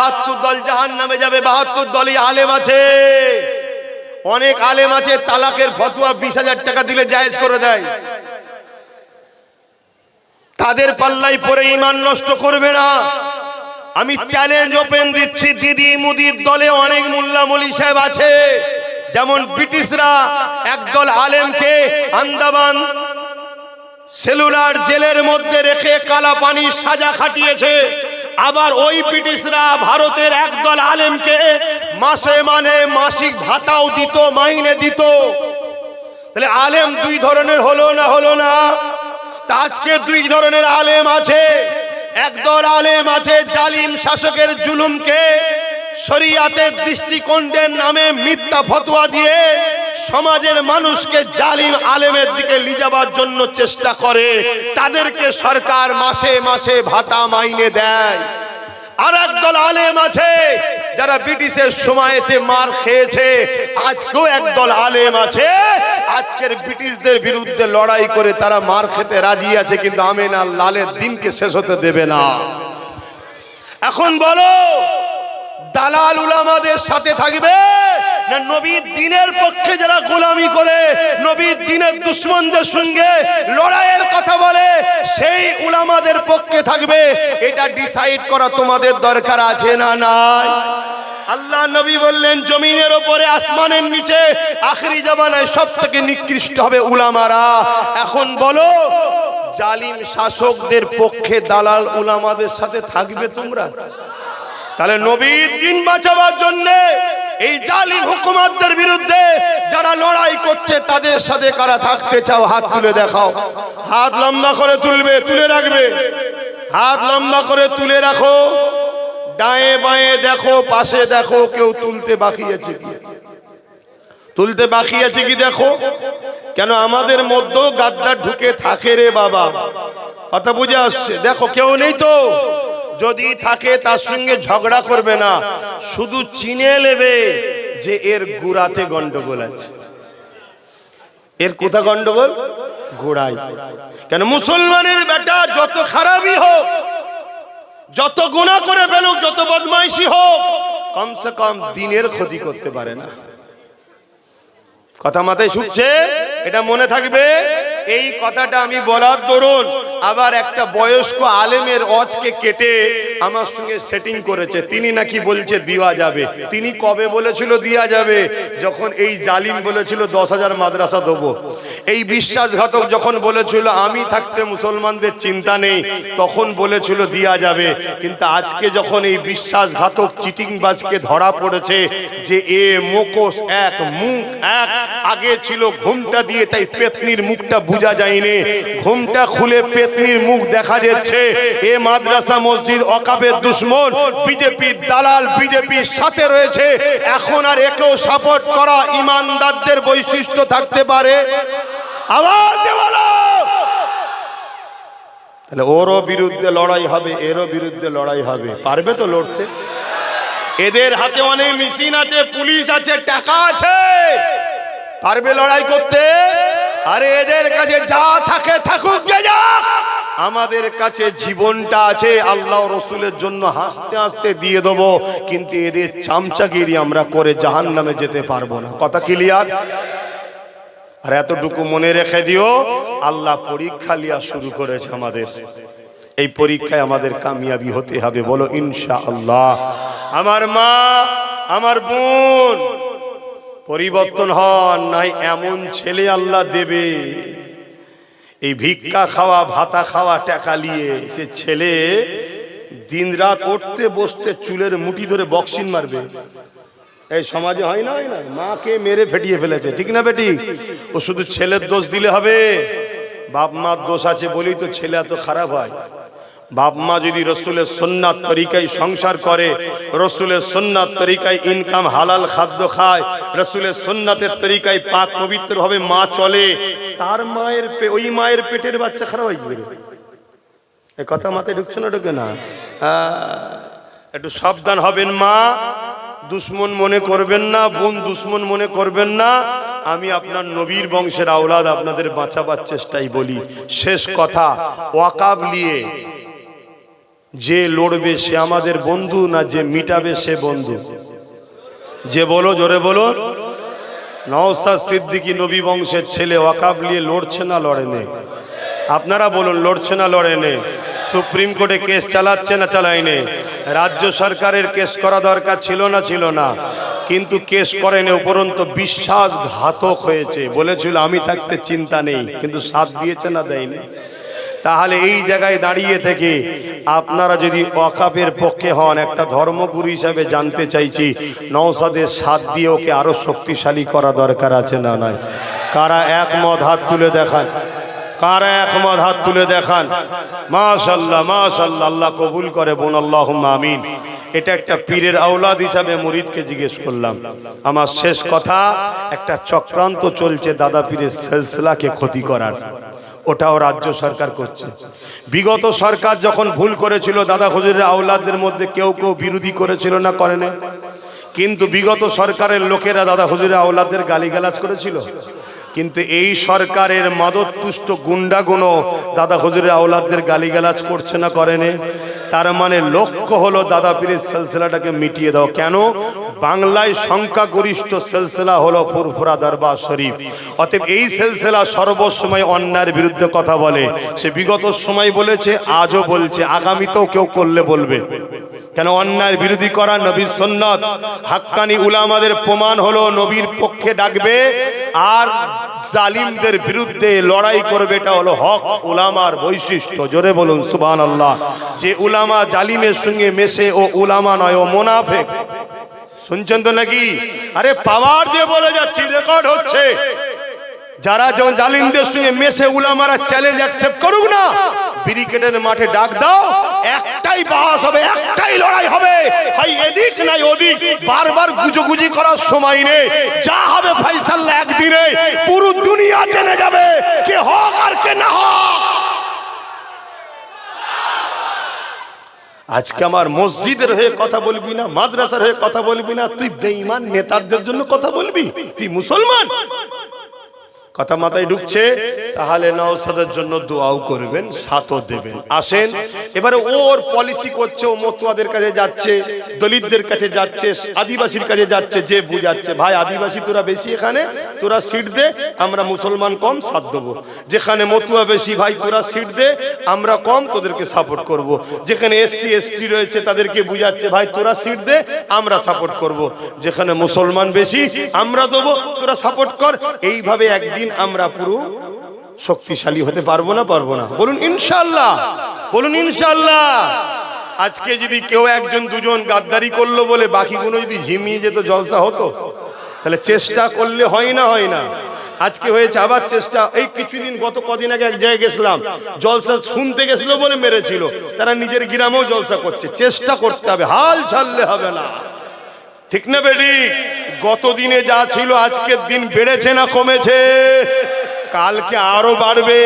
72 দল জাহান্নামে যাবে। 72 দলই আলেম আছে। অনেক আলেম আছে তালাকের ফতোয়া 20,000 টাকা দিলে জায়েজ করে দেয়। তাদের পাল্লাই পরে ঈমান নষ্ট করবে না। আমি চ্যালেঞ্জ ওপেন দিচ্ছি, দিদি মুদির দলে অনেক মোল্লা মলি সাহেব আছে। যেমন ব্রিটিশরা একদল আলেমকে আন্দামান সেলুলার জেলের মধ্যে রেখে কালা পানির সাজা খাটিয়েছে, আবার ওই ব্রিটিশরা ভারতের একদল আলেমকে মাসিক ভাতাও দিত, মাইনে দিত। তাহলে আলেম দুই ধরনের হলো না? আজকে দুই ধরনের আলেম আছে। একদল আলেম আছে জালিম শাসকের জুলুমকে শরিয়াতের দৃষ্টিকোণের নামে মিথ্যা ফতোয়া দিয়ে সমাজের মানুষকে জালিম আলেমের দিকে নিয়ে যাবার জন্য চেষ্টা করে। তাদেরকে সরকার মাসে মাসে ভাতা মাইনে দেয়। আর একদল আলেম আছে যারা ব্রিটিশের সময়তে মার খেয়েছে। আজকেও একদল আলেম আছে আজকের ব্রিটিশদের বিরুদ্ধে লড়াই করে তারা মার খেতে রাজি আছে, কিন্তু আমিন আর লালের দিনকে শেষ হতে দেবে না। এখন বলো, দালাল উলামাদের সাথে থাকবে না নবীর দ্বীনের পক্ষে যারা গোলামি করে, নবীর দ্বীনের দুশমনদের সঙ্গে লড়াইয়ের কথা বলে সেই উলামাদের পক্ষে থাকবে? এটা ডিসাইড করা তোমাদের দরকার আছে না নাই? আল্লাহ নবী বললেন জমিনের উপরে আসমানের নিচে আখেরি জামানায় সবথেকে নিকৃষ্ট হবে উলামারা। এখন বলো, জালিম শাসকদের পক্ষে দালাল উলামাদের সাথে থাকবে তোমরা? তাহলে নবীর দ্বীন বাঁচাবার জন্য এই জালিম হুকুমতদের বিরুদ্ধে যারা লড়াই করছে তাদের সাথে কারা থাকতে চাও? হাত তুলে দেখাও। হাত লম্বা করে তুলবে, তুলে রাখবে। হাত লম্বা করে তুলে রাখো। ডায়ে বাঁয়ে দেখো, পাশে দেখো, কেউ তুলতে বাকি আছে কি? তুলতে বাকি আছে কি দেখো। কেন আমাদের মধ্যেও গাদ্দার ঢুকে থাকে রে বাবা, কথা বুঝে আসছে? দেখো কেউ নেই তো। যদি থাকে তার সঙ্গে ঝগড়া করবে না, শুধু চিনে নেবে যে এর গোড়াতে গন্ডগোল আছে। এর কোথা গন্ডগোল? গোড়াই। কেন মুসলমানের বেটা যত খারাপই হোক, যত গুনাহ করে ফেলুক, যত বদমাইশি হোক, কমসে কম দ্বীনের ক্ষতি করতে পারে না। কথা মাথায় শুনছে? এটা মনে থাকবে। এই কথাটা আমি বলার দরুন আবার একটা বয়স্ক আলেমের অজকে কেটে আমার সঙ্গে সেটিং করেছে। তিনি নাকি বলছে দেওয়া যাবে। তিনি কবে বলেছিল দেওয়া যাবে? যখন এই জালিম বলেছিল 10,000 মাদ্রাসা দেবো। এই বিশ্বাসঘাতক যখন বলেছিল আমি থাকতে মুসলমানদের চিন্তা নেই, তখন বলেছিল দেওয়া যাবে। কিন্তু আজকে যখন এই বিশ্বাসঘাতক চিটিংবাজকে ধরা পড়েছে যে এ মুখোশ এক, মুখ এক, আগে ছিল ঘুমটা দিয়ে তাই পেতনির মুখটা বোঝা যায়নি, ঘুমটা খুলে পেতনির মুখ দেখা যাচ্ছে। এ মাদ্রাসা মসজিদ অকাবের দুশমন, বিজেপি দালাল, বিজেপির সাথে রয়েছে। এখন আর একেও সাপোর্ট করা ইমানদারদের বৈশিষ্ট্য থাকতে পারে? আওয়াজ বলো। তাহলে ওরও বিরুদ্ধে লড়াই হবে, এরও বিরুদ্ধে লড়াই হবে। পারবে তো লড়তে? এদের হাতে অনেক মেশিন আছে, পুলিশ আছে, টাকা আছে, পারবে লড়াই করতে? আরে এদের কাছে যা থাকে থাকুক, গে যাক। আমাদের কাছে জীবনটা আছে, আল্লাহ রসুলের জন্য হাসতে হাসতে দিয়ে দেবো। কিন্তু এদের চামচাগিরি আমরা করে জাহান্নামে যেতে পারবো না। কথা ক্লিয়ার? আর এতটুকু মনে রেখে দিও, আল্লাহ পরীক্ষা লিয়া শুরু করেছে আমাদের। এই পরীক্ষায় আমাদের কামিয়াবি হতে হবে। বলো ইনশাআল্লাহ। আমার মা, আমার বোন, পরিবর্তন হন, নাই এমন ছেলে আল্লাহ দেবে। এই ভিক্ষা খাওয়া, ভাতা খাওয়া, টাকা নিয়ে সে ছেলে দিন রাত উঠতে বসতে চুলের মুঠি ধরে বক্সিং মারবে। এই সমাজে হয় না, হয় না? মাকে মেরে ফেটিয়ে ফেলেছে, ঠিক না বেটি? ও শুধু ছেলের দোষ দিলে হবে? বাপ মার দোষ আছে বলেই তো ছেলে এত খারাপ হয়। বাপ মা যদি রসুলের সুন্নাত তরিকায় সংসার করে, রসুলের সুন্নাত তরিকায় ইনকাম হালাল খাদ্য খায়, রসুলের সুন্নাতের তরিকায় পাক পবিত্র ভাবে মা চলে, তার মায়ের ওই মায়ের পেটের বাচ্চা খারাপ হয়ে যাবে। এই কথা মাথায় ঢুকছে না? ঢুকে না? একটু সাবধান হবেন। মা দুশ্মন মনে করবেন না, বোন দুশ্মন মনে করবেন না। আমি আপনার নবীর বংশের আওলাদ, আপনাদের বাঁচাবার চেষ্টাই বলি। শেষ কথা, ওয়াকাব নিয়ে যে লড়বে সে আমাদের বন্ধু না যে মিটাবে সে বন্ধু? যে বলো, জোরে বলো। নওশাদ সিদ্দিকী নবী বংশের ছেলে, ওয়াকাব নিয়ে লড়ছে না লড়ে নে? আপনারা বলুন, লড়ছে না লড়ে নে? সুপ্রিম কোর্টে কেস চালাচ্ছে না চালায়নি? রাজ্য সরকারের কেস করা দরকার ছিল না ছিল না? কিন্তু কেস করেনি, উপরন্ত বিশ্বাসঘাতক হয়েছে। বলেছিল আমি থাকতে চিন্তা নেই, কিন্তু সাথ দিয়েছে না দেয়নি? তাহলে এই জায়গায় দাঁড়িয়ে থেকে আপনারা যদি ওয়াকাফের পক্ষে হন, একটা ধর্মগুরু হিসাবে জানতে চাইছি, নওশাদের সাথ দিয়ে ওকে আরো শক্তিশালী করা দরকার আছে না নয়? কারা একমত হাত তুলে দেখান, কারা একমত হাত তুলে দেখান। মাশাআল্লাহ মাশাআল্লাহ, আল্লাহ কবুল করে বোন, আল্লাহুম্মা আমিন। এটা একটা পীরের আওলাদ হিসাবে মুরিদকে জিজ্ঞেস করলাম। আমার শেষ কথা, একটা চক্রান্ত চলছে দাদা পীরের সিলসিলাকে ক্ষতি করার, ওটাও রাজ্য সরকার করছে। বিগত সরকার যখন ভুল করেছিল, দাদা হুজুরের আওলাদদের মধ্যে কেউ কেউ বিরোধী করেছিল না করেনি? কিন্তু বিগত সরকারের লোকেরা দাদা হুজুরের আওলাদদের গালিগালাজ করেছিল। কিন্তু এই সরকারের মাদকপুষ্ট গুন্ডাগুনো দাদা হুজুরের আওলাদদের গালিগালাজ করছে না করেনি? তার মানে লক্ষ্য হলো দাদা পীরের সিলসিলাটাকে মিটিয়ে দাও। কেন? বাংলায় সংখ্যাগরিষ্ঠ সিলসিলা হলো ফুরফুরা দরবার শরীফ। অতএব এই সিলসিলা সর্বসময় অন্যায়ের বিরুদ্ধে কথা বলে। সে বিগত সময় বলেছে, আজও বলছে, আগামীতেও কেউ করলে বলবে। কেন? অন্যায়ের বিরোধী করা নবীর সুন্নাত। হাক্কানি উলামাদের প্রমাণ হলো নবীর পক্ষে ডাকবে আর জালিমদের বিরুদ্ধে লড়াই করবে, এটা হলো হক উলামার বৈশিষ্ট্য। জোরে বলুন সুবহানাল্লাহ। যে উলামা জালিমের সঙ্গে মেশে ও উলামা নয়, ও মুনাফিক। শুনছেন তো নাকি? আরে পাওয়ার দিয়ে বলে যাচ্ছি, রেকর্ড হচ্ছে। যারা জালিমদের সঙ্গে মেশে উলামারা চ্যালেঞ্জ অ্যাকসেপ্ট করুক না, ব্রিগেডের মাঠে ডাক দাও, একটাই বাস হবে, একটাই লড়াই হবে। ভাই এদিক নাই ওদিক বারবার গুজোগুজি করার সময় নেই। যা হবে ফয়সালা একদিনে, পুরো দুনিয়া জেনে যাবে কে হক আর কে না হক। আজকে আমার মসজিদের হয়ে কথা বলবি না, মাদ্রাসার হয়ে কথা বলবি না, তুই বেঈমান নেতাদের জন্য কথা বলবি? তুই মুসলমান? কথা মাথায় ঢুকছে? তাহলে নওশাদের জন্য দোয়াও করবেন, সাথও দেবেন। আসেন এবারে ওর পলিসি করছে, ও মতুয়াদের কাছে যাচ্ছে, দলিতদের কাছে যাচ্ছে, আদিবাসীর কাছে যাচ্ছে, যে বুঝাচ্ছে ভাই আদিবাসী তোরা বেশি, এখানে তোরা সিট দে, আমরা মুসলমান কম, সাথ দেবো। যেখানে মতুয়া বেশি, ভাই তোরা সিট দে, আমরা কম, তোদেরকে সাপোর্ট করব। যেখানে এসসি এসটি রয়েছে তাদেরকে বুঝাচ্ছে, ভাই তোরা সিট দে, আমরা সাপোর্ট করব। যেখানে মুসলমান বেশি, আমরা দেবো, তোরা সাপোর্ট কর। এইভাবে একদিন আমরা পুরো শক্তিশালী হতে পারবো না? পারবো না? বলুন ইনশাআল্লাহ, বলুন ইনশাআল্লাহ। আজকে যদি কেউ একজন দুজন গাদ্দারি করলো বলে বাকিগুলো যদি ঝিমিয়ে যেত, জলসা হতো? তাহলে চেষ্টা করলে হয় না? হয় না? আজকে হয়েছে আবার চেষ্টা। এই কিছুদিন, গত কদিন আগে এক জায়গায় গেছিলাম, জলসা শুনতে গেছিল বলে মেরেছিল। তারা নিজের গ্রামেও জলসা করছে। চেষ্টা করতে হবে, হাল ছাড়লে হবে না। ঠিক না বেটি? গত দিনে যা ছিল আজকের দিন বেড়েছে না কমেছে? কালকে আরো বাড়বে,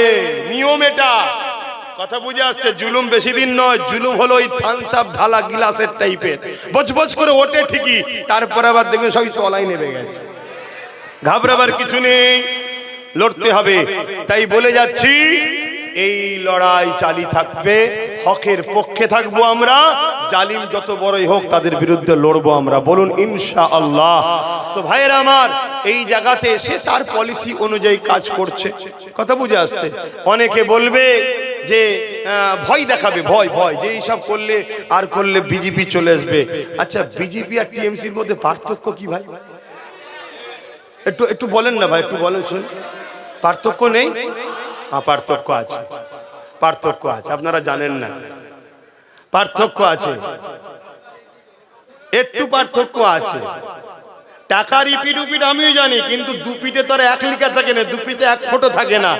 নিয়ম এটা। কথা বুঝে আসছে? জুলুম বেশি দিন নয়। জুলুম হলো ওই থামস আপ ঢালা গিলাসের টাইপের, বজবজ করে ওঠে ঠিকই, তারপর আবার দেখবেন সবই তলায় নেমে গেছে। ঘাবড়াবার কিছু নেই, লড়তে হবে। তাই বলে যাচ্ছি, এই লড়াই চালিয়ে থাকবে, হকের পক্ষে থাকবো আমরা। জালিম যত বড়ই হোক তাদের বিরুদ্ধে লড়বো আমরা। বলুন ইনশাআল্লাহ। তো ভাইয়েরা আমার, এই জায়গাতে এসে তার পলিসি অনুযায়ী কাজ করছে। কথা বুঝে আসছে? অনেকে বলবে যে ভয় দেখাবে, ভয় ভয় যে এইসব করলে আর করলে বিজেপি চলে আসবে। আচ্ছা, বিজেপি আর টিএমসির মধ্যে পার্থক্য কি ভাই? একটু একটু বলেন না ভাই, একটু বলেন শুন। পার্থক্য নেই? পার্থক্য আছে, পার্থক্য আছে। আপনারা জানেন না, পার্থক্য আছে, একটু পার্থক্য আছে। টাকা রিপিট উপিট আমিও জানি, কিন্তু দুপিটে তো আর এক লিখা থাকে না, দুপিটে এক ফটো থাকে না,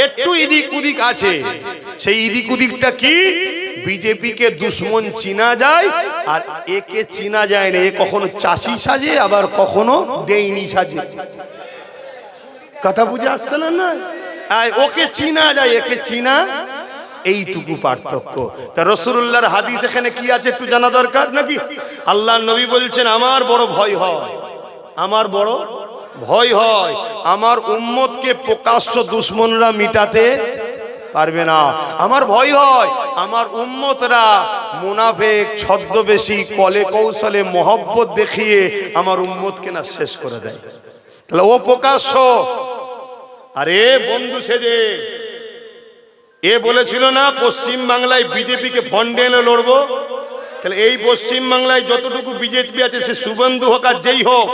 একটু ইদিক উদিক আছে। সেই ইদিক উদিকটা কি? বিজেপিকে দুশ্মন চিনা যায় আর একে চিনা যায় না। এ কখনো চাষি সাজে, আবার কখনো ডেইনি সাজে। কথা বুঝে আসছে না? না, ওকে চিনা যায়, একে চিনা, এইটুকু পার্থক্য। তা রাসূলুল্লাহর হাদিস এখানে কি আছে একটু জানা দরকার নাকি? আল্লাহর নবী বলছেন, আমার বড় ভয় হয়, আমার বড় ভয় হয় আমার উম্মতকে প্রকাশ্য দুশ্মনরা মিটাতে পারবে না। আমার ভয় হয় আমার উম্মতরা মুনাফিক ছদ্মবেশী কলে কৌশলে মহব্বত দেখিয়ে আমার উম্মতকে না শেষ করে দেয়। তাহলে ও প্রকাশ্য আরে বন্ধু সেজে এ বলেছিল না পশ্চিম বাংলায় বিজেপিকে ফন্ডে এনে লড়বো। তাহলে এই পশ্চিম বাংলায় যতটুকু বিজেপি আছে সে শুভেন্দু হোক আর যেই হোক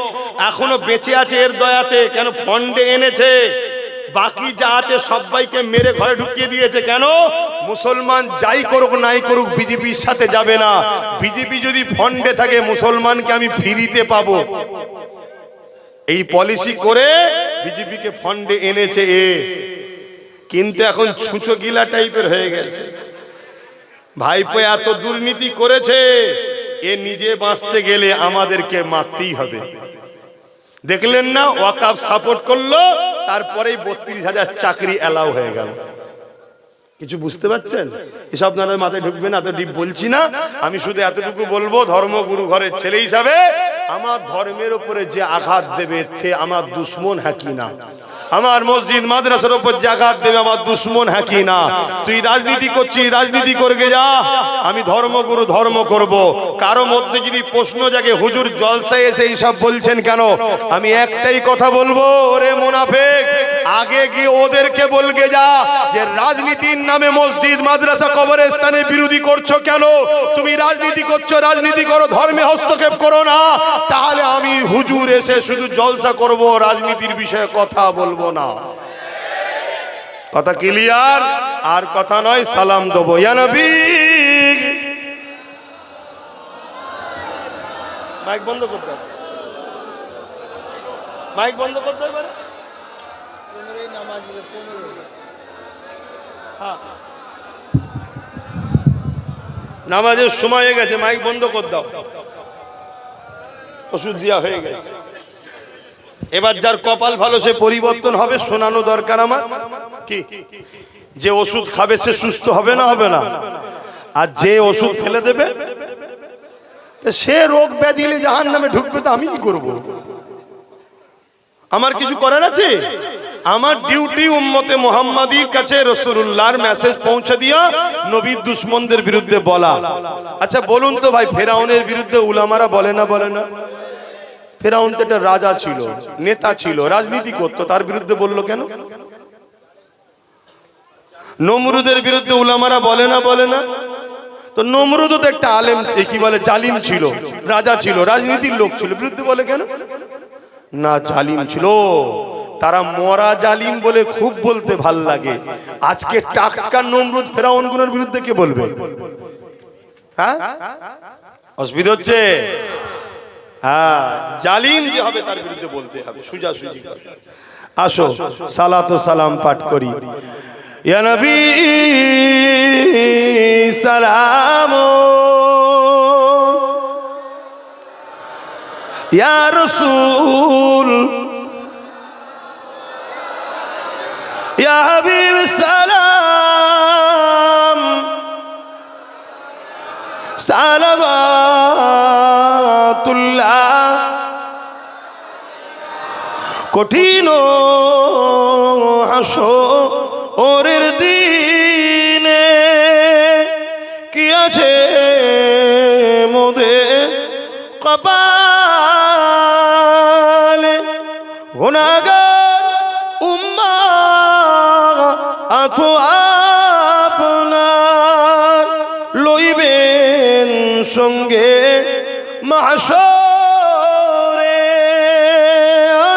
এখনো বেঁচে আছে এর দয়াতে। কেন ফন্ডে এনেছে, বাকি যা আছে সবাইকে মেরে ঘরে ঢুকিয়ে দিয়েছে। কেন মুসলমান যাই করুক নাই করুক বিজেপির সাথে যাবে না। বিজেপি যদি ফন্ডে থাকে মুসলমানকে আমি ফ্রিতে পাবো, এই পলিসি করে বিজেপিকে ফন্ডে এনেছে এ। কিন্তু এখন ছুঁচো গিলা টাইপের হয়ে গেছে। ভাইপো এত দুর্নীতি করেছে, এ নিজে বাঁচতে গেলে আমাদেরকে মারতেই হবে। দেখলেন না ওয়াকাফ সাপোর্ট করলো, তারপরেই 32,000 চাকরি অ্যালাউ হয়ে গেল। কিছু বুঝতে পারছেন? এসব আপনাদের মাথায় ঢুকবে না, এত ডিপ বলছি না। আমি শুধু এতটুকু বলবো, ধর্মগুরু ঘরের ছেলে হিসাবে আমার ধর্মের উপরে যে আঘাত দেবে সে আমার দুশ্মন হ্যাঁ কি না। আমার মসজিদ মাদ্রাসার উপর যে আঘাত দেবে আমার দুশ্মন হ্যাঁ কি না। তুই রাজনীতি করছিস, রাজনীতি করবে যা, আমি ধর্মগুরু ধর্ম করব। কারো মধ্যে যদি প্রশ্ন জাগে হুজুর জলসায় এসে এইসব বলছেন কেন, আমি একটাই কথা বলবো, ওরে মুনাফিক আগে গিয়ে ওদেরকে বলগে যা যে রাজনীতির নামে মসজিদ মাদ্রাসা কবরস্থানের বিরোধী করছো কেন। তুমি রাজনীতি করছো, রাজনীতি করো, ধর্মে হস্তক্ষেপ করো না। তাহলে আমি হুজুর এসে শুধু জলসা করব, রাজনীতির বিষয়ে কথা বলবো না। কথা ক্লিয়ার? আর কথা নয়, সালাম দেবো ইয়া নবী। মাইক বন্ধ করতে হবে, মাইক বন্ধ করতে হবে। নামাজের সময় হয়ে গেছে, মাইক বন্ধ করে দাও। ওষুধ দেওয়া হয়ে গেছে, এবার যার কপাল ভালো সে পরিবর্তন হবে। শোনানো দরকার আমার কি, যে ওষুধ খাবে সে সুস্থ হবে না, হবে না। আর যে ওষুধ ফেলে দেবে সে রোগ ব্যাধি জাহান্নামে ঢুকবে। তো আমি কি করব? আমার কিছু করার আছে? আমার ডিউটি উম্মতে মুহাম্মাদির কাছে রাসূলুল্লাহর মেসেজ পৌঁছে দিয়া নবীর দুশমনদের বিরুদ্ধে বলা। আচ্ছা বলুন তো ভাই, ফেরাউনের বিরুদ্ধে উলামারা বলে না, বলে না? ফেরাউন তো একটা রাজা ছিল, নেতা ছিল, রাজনীতি করতো, তার বিরুদ্ধে বললো কেন? নমরুদের বিরুদ্ধে উলামারা বলে না, বলে না? তো নমরুদও তো একটা আলেম, কি বলে জালিম ছিল, রাজা ছিল, রাজনীতির লোক ছিল, বিরুদ্ধে বলে কেন? না জালিম ছিল, তারা মরা জালিম বলে খুব বলতে ভাল লাগে। আজকে টাটকা নমরুদ ফেরাউন গুলোর বিরুদ্ধে কে বলবে? হ্যাঁ, অসুবিধা হচ্ছে। হ্যাঁ, জালিম যে হবে তার বিরুদ্ধে বলতে হবে, সোজাসুজি। আসো সালাত ও সালাম পাঠ করি। ইয়া নবী সালাম, ইয়া রাসূল, ইয়া হাবিব সালাম, সালাওয়াতুল্লাহ। কঠিন হাসরের দিনে কি আছে মোদের কপালে, গুনাহগার উম্মাত আপনার লইবেন সঙ্গে মাহশরে।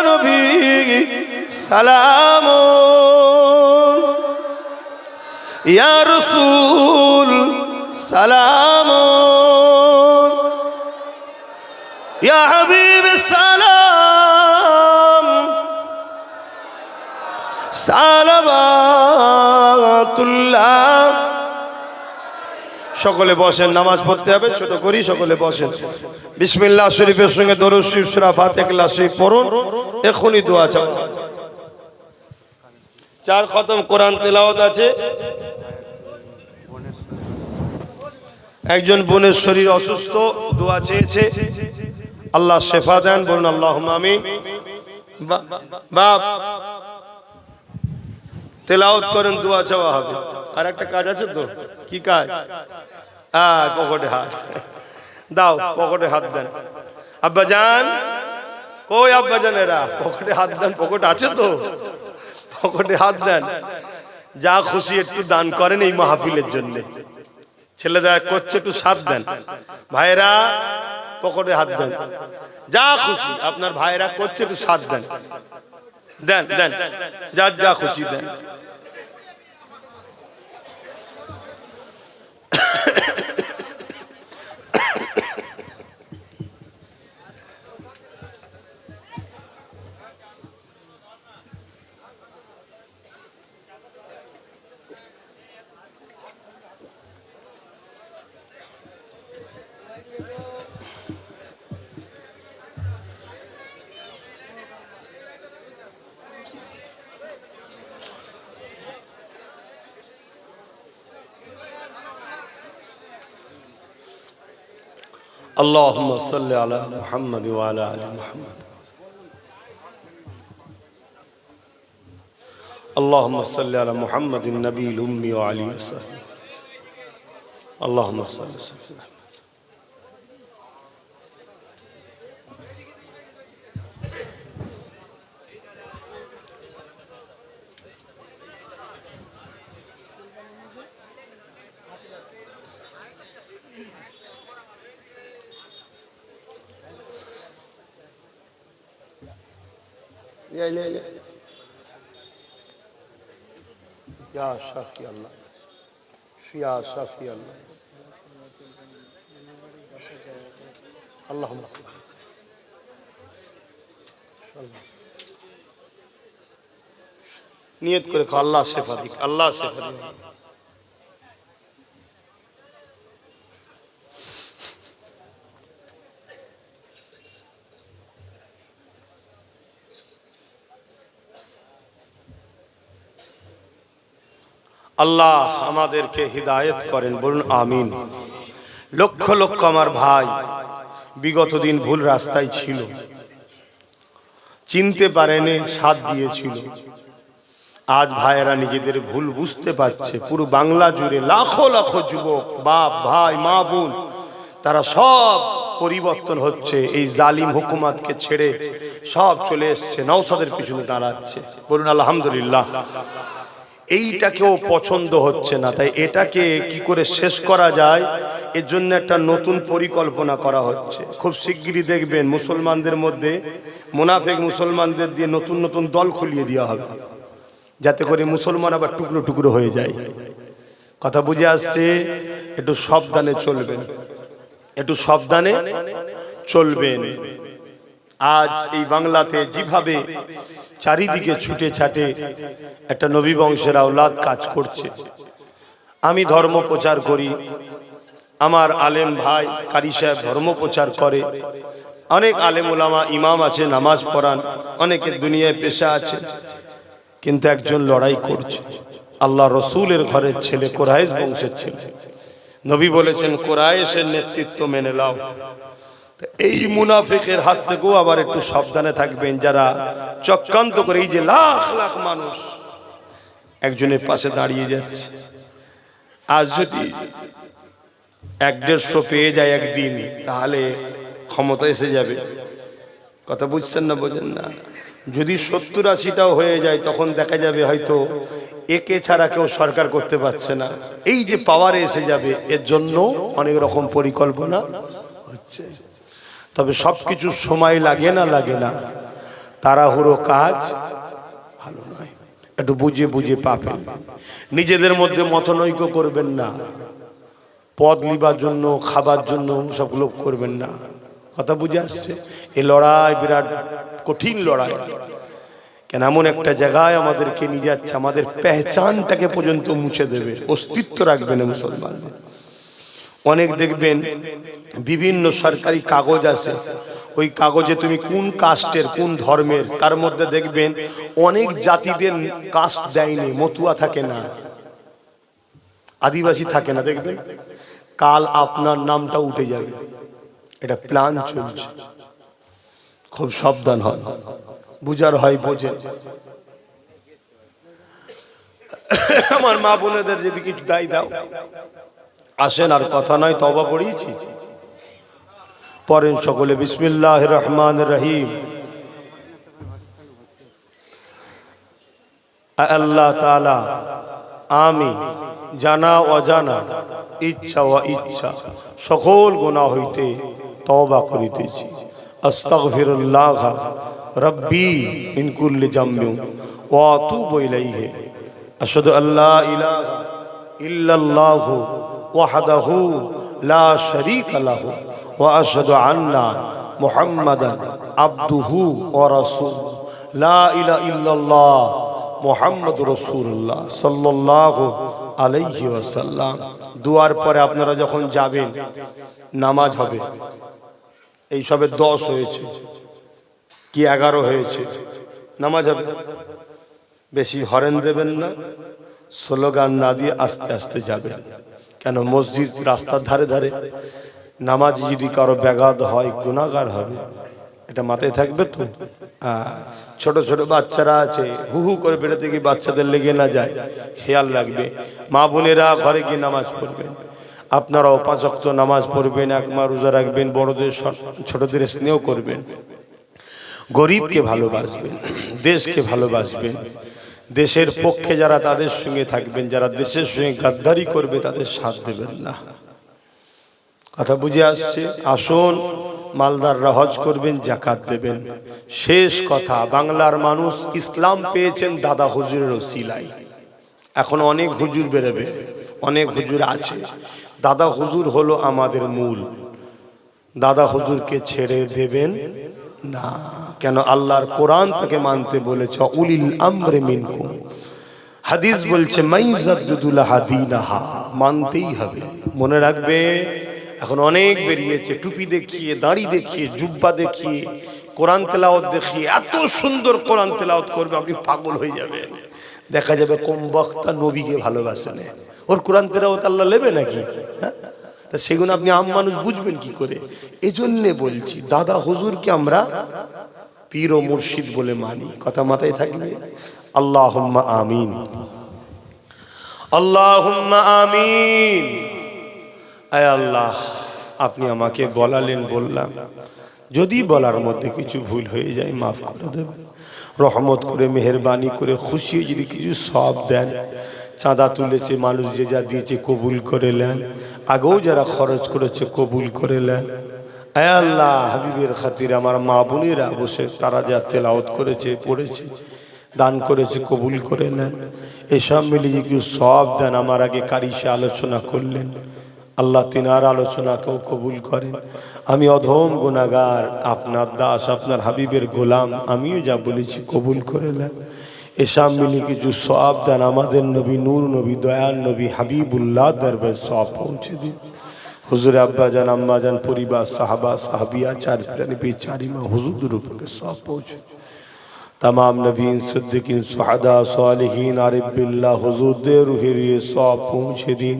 নবী সালাম, ইয়া রাসূল সালাম, ইয়া হাবিব সালাম, সালাওয়াতুল্লাহ। সকলে বসেন, নামাজ পড়তে হবে, ছোট করি, সকলে বসেন। বিসমিল্লাহ শরীফের সঙ্গে দরুদ শরীফ সূরা ফাতিহা ইখলাস শরীফ পড়ুন, এখনই দোয়া চাও। 4 খতম কোরআন তেলাওয়াত আছে। একজন বোনের শরীর অসুস্থ, দোয়া চেয়েছে, আল্লাহ শেফা দেন, বলুন আল্লাহুম্মা আমিন। বাপ তেলাওয়াত করেন, দোয়া চাওয়া হবে। আর একটা কাজ আছে তো, কি কাজ? পকেটে হাত দাও, পকেটে হাত দেন। আব্বাজান কই? আব্বাজানেরা পকেটে হাত দেন। পকেট আছে তো, পকেটে হাত দেন। যা খুশি একটু দান করেন এই মাহফিলের জন্য। ছেলেরা করছে একটু সাথ দেন। ভাইরা পকেটে হাত দেন। যা খুশি আপনার ভাইরা করছে একটু সাথ দেন। দেন দেন, যার যা খুশি দেন। اللهم صل على محمد وعلى آل محمد اللهم صل على محمد النبي الأمي وعلى وصحبه اللهم صل وسلم. يا شافي الله يا شافي الله اللهم صل নিয়ত করে আল্লাহ শেফা দিক, আল্লাহ শেফা দিক। আল্লাহ আমাদেরকে হিদায়াত করেন, বলুন আমিন। লক্ষ লক্ষ আমার ভাই বিগত দিন ভুল রাস্তায় ছিল, চিনতে পারেনি, সাথ দিয়েছিল। আজ ভাইয়েরা নিজেদের ভুল বুঝতে পারছে। পুরো বাংলা জুড়ে লাখো লাখো যুবক, বাপ, ভাই, মা, বোন, তারা সব পরিবর্তন হচ্ছে। এই জালিম হুকুমাতকে ছেড়ে সব চলে এসছে, নওশাদের পিছনে দাঁড়াচ্ছে। বলুন আলহামদুলিল্লাহ। এইটাকেও পছন্দ হচ্ছে না, তাই এটাকে কি করে শেষ করা যায় এর জন্য একটা নতুন পরিকল্পনা করা হচ্ছে। খুব শিগগিরই দেখবেন মুসলমানদের মধ্যে মুনাফিক মুসলমানদের দিয়ে নতুন নতুন দল খুলিয়ে দেওয়া হবে, যাতে করে মুসলমান আবার টুকরো টুকরো হয়ে যায়। কথা বুঝে আসছে? একটু সাবধানে চলবেন, একটু সাবধানে চলবেন। আজ এই বাংলাতে যেভাবে চারিদিকে ছুটে ছাটে একটা নবী বংশের আওলাদ কাজ করছে। আমি ধর্ম প্রচার করি, আমার আলেম ভাই কারি সাহেব ধর্ম প্রচার করে, অনেক আলেম ওলামা ইমাম আছে, নামাজ পড়ান, অনেকের দুনিয়ায় পেশা আছে, কিন্তু একজন লড়াই করছে। আল্লাহ রসুলের ঘরের ছেলে, কুরাইশ বংশের ছেলে। নবী বলেছেন কুরাইশের নেতৃত্ব মেনে নাও। এই মুনাফিকের হাত থেকেও আবার একটু সাবধানে থাকবেন, যারা চক্রান্ত করে এই যে লাখ লাখ মানুষ একজনের পাশে দাঁড়িয়ে যাচ্ছে। আজ যদি 1-150 পেয়ে যায় একদিন, তাহলে ক্ষমতা এসে যাবে। কথা বুঝছেন না? বোঝেন না? যদি 70-80টাও হয়ে যায়, তখন দেখা যাবে হয়তো একে ছাড়া কেউ সরকার করতে পারছে না। এই যে পাওয়ারে এসে যাবে, এর জন্য অনেক রকম পরিকল্পনা হচ্ছে। তবে সবকিছু সময় লাগে না, লাগে না। তাড়াহুড়ো কাজ ভালো নয়। একটু বুঝে বুঝে পা ফেলবেন। নিজেদের মধ্যে মতনৈক্য করবেন না। পদ লিবার জন্য, খাবার জন্য সব লোভ করবেন না। কথা বুঝে আসছে? এই লড়াই বিরাট কঠিন লড়াই। কেন এমন একটা জায়গায় আমাদেরকে নিয়ে যাচ্ছে, আমাদের পেহচানটাকে পর্যন্ত মুছে দেবে, অস্তিত্ব রাখবে না মুসলমানদের। অনেক দেখবেন বিভিন্ন সরকারি কাগজ আছে, ওই কাগজে তুমি কোন কাস্টের, কোন ধর্মের, তার মধ্যে দেখবেন অনেক জাতিদের কাস্ট দেয়নি, মতুয়া থাকে না, আদিবাসী থাকে না। দেখবেন কাল আপনার নামটা উঠে যাবে। এটা প্ল্যান চলছে, খুব সাবধান হন। বুঝার হয় বোঝেন। আমার মা বোনেদের যদি কিছু দায় দাও। আসেন, আর কথা নয়, তওবা পড়িয়েছি, পড়েন সকলে বিসমিল্লাহির রহমানির রহিম। আল্লাহ তাআলা, আমি জানা অজানা, ইচ্ছা ও ইচ্ছা সকল গুনাহ হইতে তওবা করিতেছি। আস্তাগফিরুল্লাহ রব্বি মিন কুল্লি জামবি ওয়া আতুবু ইলাইহি। আশহাদু আল্লা ইলাহা ইল্লাল্লাহু ওয়াহদাহু লা শারীকা লাহু ওয়া আশহাদু আন্না মুহাম্মাদান আবদুহু ওয়া রাসূলুহু। লা ইলাহা ইল্লাল্লাহ মুহাম্মাদুর রাসূলুল্লাহ সাল্লাল্লাহু আলাইহি ওয়াসাল্লাম। দুয়ার পরে আপনারা যখন যাবেন, নামাজ হবে, এই সবে 10 হয়েছে কি 11 হয়েছে, নামাজ হবে। বেশি হরেন দেবেন না, স্লোগান না দিয়ে আস্তে আস্তে যাবেন। কেন, মসজিদ রাস্তার ধারে ধারে, নামাজ যদি কারো ব্যাঘাত হয় গুনাহগার হবে, এটা মাথায় থাকবে তো। ছোট ছোট বাচ্চারা আছে, হু হু করে বেরোতে গিয়ে বাচ্চাদের লেগে না যায়, খেয়াল রাখবে। মা বোনেরা ঘরে গিয়ে নামাজ পড়বেন, আপনারাও 5 ওয়াক্ত নামাজ পড়বেন, 1 মাস রোজা রাখবেন, বড়দের ছোটদের স্নেহ করবেন, গরিবকে ভালোবাসবেন, দেশকে ভালোবাসবেন। দেশের পক্ষে যারা, তাদের সঙ্গে থাকবেন, যারা দেশের সঙ্গে গাদ্দারি করবে তাদের সাথ দেবেন না। কথা বুঝে আসছে? আসুন, মালদাররা হজ করবেন, যাকাত দেবেন। শেষ কথা, বাংলার মানুষ ইসলাম পেয়েছেন দাদা হুজুরের ওসিলায়। এখন অনেক হুজুর বেরোবে, অনেক হুজুর আছে, দাদা হুজুর হলো আমাদের মূল। দাদা হুজুরকে ছেড়ে দেবেন না। কেন, আল্লাহর কোরআন তাকে মানতে বলেছে, উলিল আমরে মিনকুম। হাদিস বলছে মাইজাদ্দুল হাদিনাহা, মানতেই হবে। মনে রাখবে, এখন অনেক বেরিয়েছে, টুপি দেখিয়ে, দাড়ি দেখিয়ে, জুব্বা দেখিয়ে, কোরআন তেলাওয়াত দেখিয়ে এত সুন্দর কোরআন তেলাওয়াত করবে, আপনি পাগল হয়ে যাবেন। দেখা যাবে কম বক্তা নবীকে ভালোবাসে না, ওর কোরআন তেলাওয়াত আল্লাহ নেবে নাকি? হ্যাঁ, তা সেগুলো আপনি আম মানুষ বুঝবেন কি করে? এজন্য বলছি, দাদা হুজুরকে আমরা পীর ও মুর্শিদ বলে মানি। কথা মাথায় থাকবে। আল্লাহুম্মা আমিন, আল্লাহুম্মা আমিন। আয় আল্লাহ, আপনি আমাকে বলালেন, বললাম, যদি বলার মধ্যে কিছু ভুল হয়ে যায় মাফ করে দেবেন। রহমত করে, মেহেরবানি করে, খুশি যদি কিছু সওয়াব দেন। চাঁদা তুলেছে মানুষ, যে যা দিয়েছে কবুল করে নেন। আগেও যারা খরচ করেছে কবুল করে নেন। আয় আল্লাহ, হাবিবের খাতির আমার মা বোনেরা বসে তারা যা তেলাওয়াত করেছে, পড়েছে, দান করেছে, কবুল করে নেন। এসব মিলিয়ে কিছু সওয়াব দেন। আমার আগে কারি সে আলোচনা করলেন, আল্লাহ তিনার আলোচনাকেও কবুল করেন। আমি অধম গুনাহগার, আপনার দাস, আপনার হাবিবের গোলাম, আমিও যা বলেছি কবুল করে নেন। এসব মিলে কিছু সওয়াব দেন। আমাদের নবী, নূর নবী, দয়াল নবী, হাবিবুল্লাহ দরবারে সওয়াব পৌঁছে দিন। হুজুর আব্বা জান, আম্মা জান, পরিবার, সাহাবা সাহাবিয়া, চার প্রাণী বেচারিমা হুজুরদের উপরে সওয়াব পৌঁছে দিন। तमाम नबीन, सिद्दीकीन, सुहदा, सालिहीन, आरिफ बिल्लाह हुजूरদের রুহের সওয়াব পৌঁছে দিন।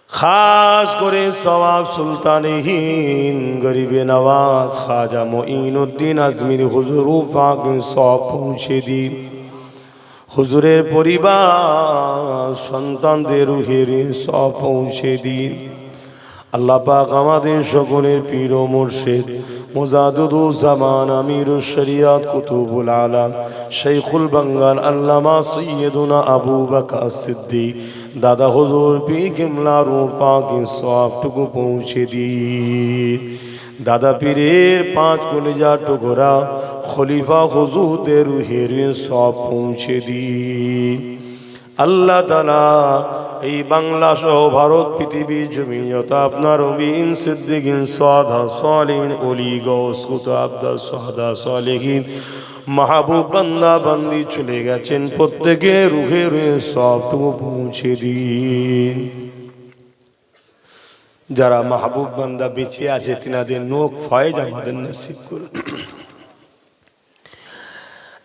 खास करे सवाब सुल्तानहीन गरीबे नवाज ख्वाजा मोइनुद्दीन आजमीरी हुजूर पाक सওয়াব পৌঁছে দিন। হুজুরের পরিবার, সন্তানদের রুহের সওয়াব পৌঁছে দিন। আল্লাহ পাক আমাদের সকলের পীর ও মুর্শিদ মুজাদ্দিদুজ জামান, আমিরুশ শরিয়াত, কুতুবুল আলাম, শাইখুল বাঙ্গাল, আল্লামা সৈয়দুনা আবু বকর সিদ্দিক দাদা হুজুর পীর কিবলা রূপাকে সওয়াবটুকু পৌঁছে দিন। দাদা পীরের 5 কলিজার টুকরা খলিফা হুজুরদের রুহের সওয়াব পৌঁছে দিন। আল্লাহ তাআলা এই বাংলা সহ ভারত, পৃথিবী, জমি যত আপনার নবীন, সিদ্দিকিন, সাদা, সালিহিন, ওলি, গৌস, কুতুব, সুহাদা, সালেহিন, মাহবুব বান্দা বান্দি চলে গেছেন, প্রত্যেকের রুহের সওয়াবটুকু পৌঁছে দিন। যারা মাহবুব বান্দা বেঁচে আছে, তিনাদের নেক ফয়েজ আমাদের নসিব করুন।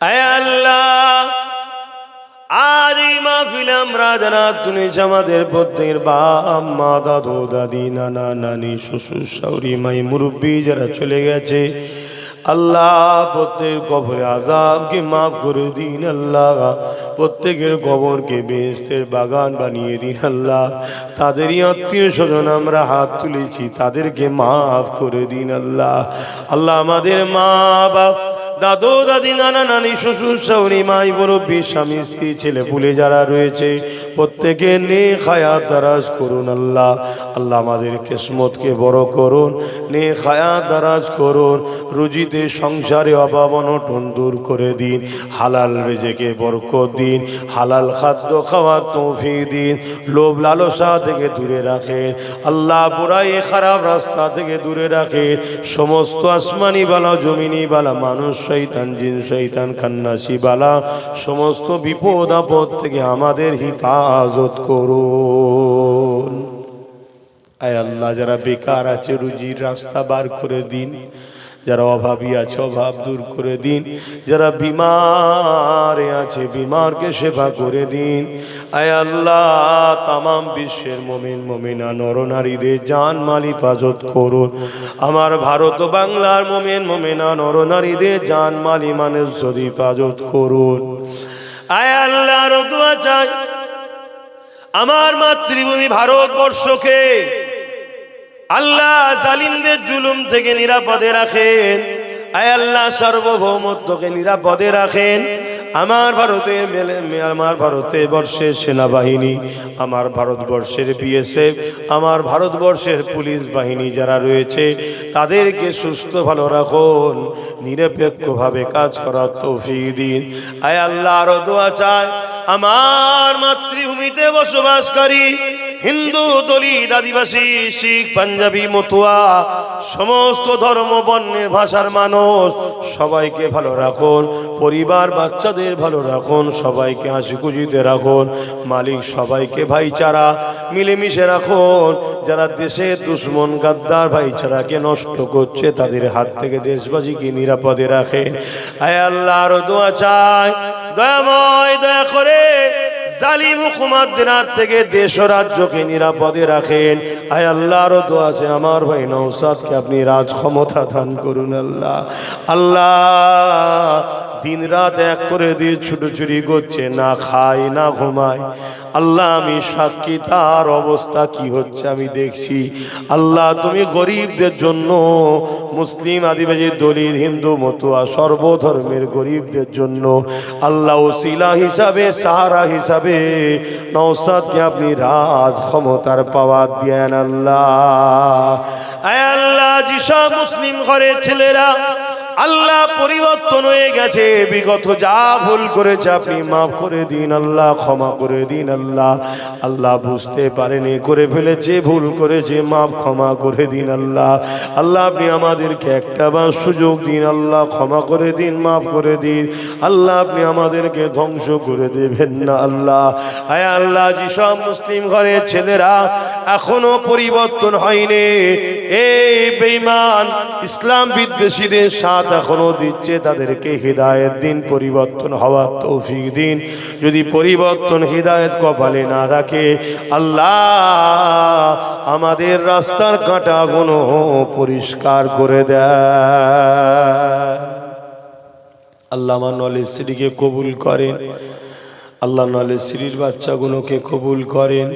আয় আল্লাহ, আজ এই মাহফিলে আমরা যারা দুনিয়া আমাদের প্রত্যেকের বাপ মা, দাদু দাদি, নানা নানি, শ্বশুর শাশুড়ি, মাই মুরব্বী যারা চলে গেছে, আল্লাহ প্রত্যেক কবরে আযাবকে মাফ করে দিন আল্লাহ, প্রত্যেকের কবরকে বেহেশতের বাগান বানিয়ে দিন আল্লাহ। তাদেরই আত্মীয় স্বজন আমরা হাত তুলেছি, তাদেরকে মাফ করে দিন আল্লাহ। আল্লাহ আমাদের মা বাপ, দাদু দাদি, নানা নানি, শ্বশুর শাশুড়ি, মাই মুরব্বি, স্বামী স্ত্রী, ছেলে পুলে যারা রয়েছে প্রত্যেকে নেক হায়াত দারাজ করুন আল্লাহ। আল্লাহ আমাদের কিসমতকে বড় করুন, নেক হায়াত দারাজ করুন, রুজিতে সংসারে অভাব অনটন দূর করে দিন, হালাল রিজিকে বরকত দিন, হালাল খাদ্য খাওয়ার তৌফিক দিন, লোভ লালসা থেকে দূরে রাখেন আল্লাহ, বুরাই খারাপ রাস্তা থেকে দূরে রাখেন, সমস্ত আসমানি বালা জমিনি বালা মানুষ শয়তান জিন শয়তান খান্নাসি বালা সমস্ত বিপদ আপদ থেকে আমাদের হিফাজত করুন। আয় আল্লাহ যারা বেকার আছে রুজির রাস্তা বার করে দিন, যারা অভাবী আছে অভাব দূর করে দিন, যারা বিমারে আছে বিমারকে সেবা করে দিন। আয় আল্লাহ তামাম বিশ্বের মুমিন মুমিনা নরনারীদের জান মাল হিফাজত করুন। আমার ভারত বাংলার মুমিন মুমিনা নরনারীদের জান মাল ইমানের হিফাজত করুন। আয় আল্লাহর দোয়া চাই আমার মাতৃভূমি ভারতবর্ষকে আল্লাহ জালিমদের জুলুম থেকে নিরাপদে রাখেন। আয় আল্লাহ সার্বভৌমত্বকে নিরাপদে রাখেন। আমার ভারতবর্ষের সেনাবাহিনী, আমার ভারতবর্ষের বিএসএফ, আমার ভারতবর্ষের পুলিশ বাহিনী যারা রয়েছে তাদেরকে সুস্থ ভালো রাখুন, নিরপেক্ষভাবে কাজ করার তৌফিক দিন। আয় আল্লাহ আরো দোয়া চাই আমার মাতৃভূমিতে বসবাসকারী হিন্দু, দলিত, আদিবাসী, শিখ, পাঞ্জাবি, মতুয়া সমস্ত ধর্ম বর্ণের ভাষার মানুষ সবাইকে ভালো রাখুন, পরিবার বাচ্চাদের ভালো রাখুন, সবাইকে হাসি খুশিতে রাখুন। মালিক সবাইকে ভাইচারা মিলেমিশে রাখুন। যারা দেশের দুশ্মন গাদ্দার ভাইচারাকে নষ্ট করছে তাদের হাত থেকে দেশবাসীকে নিরাপদে রাখেন। আয় আল্লাহ আরো দোয়া চাই দয়াময় দয়া করে জালিম হুকুমাতদের হাত থেকে দেশ ও রাজ্যকে নিরাপদে রাখেন। আয় আল্লাহর দোয়া আছে আমার ভাই নওশাদকে আপনি রাজ ক্ষমতা দান করুন আল্লাহ। আল্লাহ দিন রাত এক করে দিয়ে ছুটোছুটি করছে, না খায় না ঘুমায়। আল্লাহ আমি সাক্ষী তার অবস্থা কি হচ্ছে আমি দেখছি। আল্লাহ তুমি গরিবদের জন্য, মুসলিম, আদিবাসী, দলিত, হিন্দু, মতুয়া সর্বধর্মের গরিবদের জন্য আল্লাহ ওসিলা হিসাবে, সাহারা হিসাবে নওশাদকে আপনি রাজ ক্ষমতার পাওয়ার দেন আল্লাহ। আয় আল্লাহ যেসব মুসলিম ঘরের ছেলেরা আল্লাহ পরিবর্তন হয়ে গেছে, বিগত যা ভুল করেছে আপনি মাফ করে দিন আল্লাহ, ক্ষমা করে দিন আল্লাহ। আল্লাহ বুঝতে পারেনি করে ফেলেছে, ভুল করেছে, মাফ ক্ষমা করে দিন আল্লাহ। আল্লাহ আপনি আমাদেরকে একটা বার সুযোগ দিন আল্লাহ, ক্ষমা করে দিন, মাফ করে দিন আল্লাহ। আপনি আমাদেরকে ধ্বংস করে দেবেন না আল্লাহ। আয় আল্লাহ যেসব মুসলিম ঘরের ছেলেরা এখনো পরিবর্তন হয়নি, এই বেঈমান ইসলাম বিদ্বেষীদের সাথ এখনো দিচ্ছে, তাদেরকে হিদায়াত দিন, পরিবর্তন হওয়ার তৌফিক দিন। যদি পরিবর্তন হিদায়াত কপালে না রাখে আল্লাহ আমাদের রাস্তার কাঁটাগুলো পরিষ্কার করে দেয়। আল্লাহ আমার নলেজ সিটিকে কবুল করেন, আল্লাহ নলে সিরির বাচ্চাগুলোকে কবুল করেন।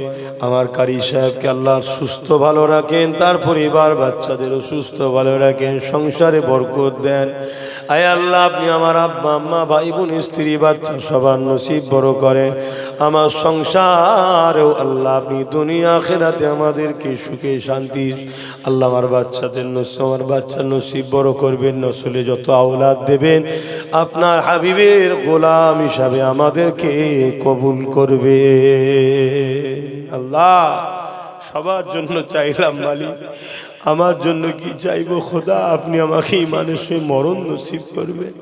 আমার কারি সাহেবকে আল্লাহ সুস্থ ভালো রাখেন, তার পরিবার বাচ্চাদেরও সুস্থ ভালো রাখেন, সংসারে বরকত দেন। আয় আল্লাহ আপনি আমার আব্বা আম্মা ভাই বোন স্ত্রী বাচ্চা সবার নসিব বড় করেন। আমার সংসারেও আল্লাহ আপনি দুনিয়া আখিরাতে আমাদেরকে সুখে শান্তি আল্লাহ আমার বাচ্চাদের আমার বাচ্চার নসিব বড় করবেন, নসলে যত আওলাদ দেবেন আপনার হাবিবের গোলাম হিসাবে আমাদেরকে কবুল করবে আল্লাহ। সবার জন্য চাইলাম মালিক, আমার জন্য কি চাইবো খোদা, আপনি আমাকে ইমানের সঙ্গে মরণ নসিব করবেন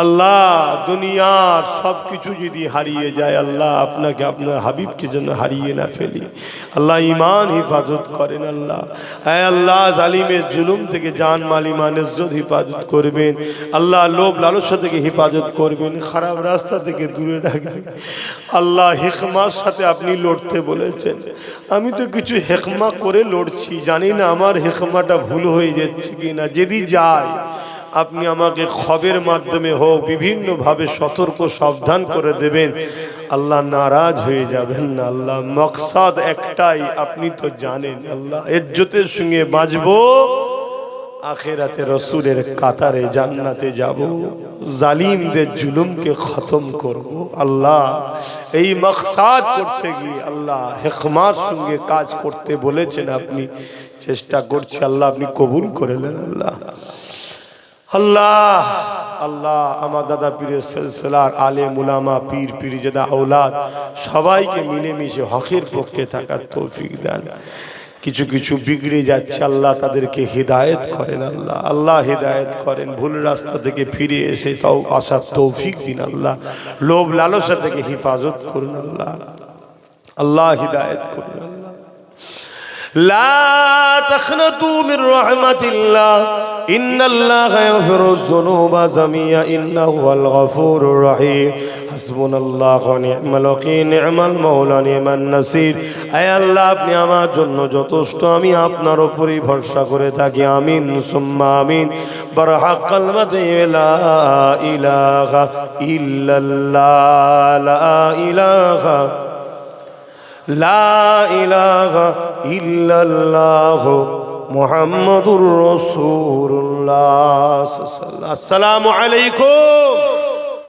আল্লাহ। দুনিয়ার সব কিছু যদি হারিয়ে যায় আল্লাহ, আপনাকে আপনার হাবিবকে যেন হারিয়ে না ফেলি আল্লাহ। ইমান হিফাজত করেন আল্লাহ। হ্যাঁ আল্লাহ জালিমের জুলুম থেকে জান মাল ইমান ইজ্জত হিফাজত করবেন আল্লাহ। লোভ লালসা থেকে হিফাজত করবেন, খারাপ রাস্তা থেকে দূরে রাখবেন আল্লাহ। হিকমার সাথে আপনি লড়তে বলেছেন, আমি তো কিছু হেকমা করে লড়ছি, জানি না আমার হেকমাটা ভুল হয়ে যাচ্ছে কিনা। যদি যায় আপনি আমাকে খবরের মাধ্যমে হোক বিভিন্নভাবে সতর্ক সাবধান করে দেবেন। আল্লাহ নারাজ হয়ে যাবেন না আল্লাহ, মকসাদ একটাই, আপনি তো জানেন আল্লাহ, ইজ্জতের সঙ্গে বাঁচবো, আখিরাতে রসুলের কাতারে জান্নাতে যাব, জালিমদের জুলুমকে খতম করব। আল্লাহ এই মকসাদ করতে গিয়ে আল্লাহ হিকমার সঙ্গে কাজ করতে বলেছেন, আপনি চেষ্টা করছি আল্লাহ, আপনি কবুল করে নেন আল্লাহ। আল্লাহ আল্লাহ আমার দাদা পীরের সিলসিলার আলেম উলামা পীর পীরজাদা আওলাদ সবাইকে মিলেমিশে হকের পক্ষে থাকার তৌফিক দেন। কিছু কিছু বিগড়ে যাচ্ছে আল্লাহ, তাদেরকে হিদায়েত করেন আল্লাহ, আল্লাহ হিদায়েত করেন, ভুল রাস্তা থেকে ফিরে এসে তাও আসার তৌফিক দিন আল্লাহ, লোভ লালসা থেকে হিফাজত করুন আল্লাহ, আল্লাহ হিদায়েত করুন আল্লাহ। লা তাখনাতু মির রাহমাতিল্লাহ ইন্নাল্লাহা ইয়াগফিরুয যুনুবা জামিয়া ইন্নাহু হুয়াল গফুরুর রহিম। হাসবুনাল্লাহু ওয়া নি'মাল ওয়াকিল, নি'মাল মাওলা নি'মান নাসির। আয় আল্লাহ আপনি আমার জন্য যথেষ্ট, আমি আপনার উপরই ভরসা করে থাকি। আমিন সুম্মা আমিন। বারহাক কালমাতে লা ইলাহা ইল্লাল্লাহ, লা ইলাহা লা ইলাহা ইল্লাল্লাহ মুহাম্মাদুর রাসূলুল্লাহ। আসসালামু আলাইকুম।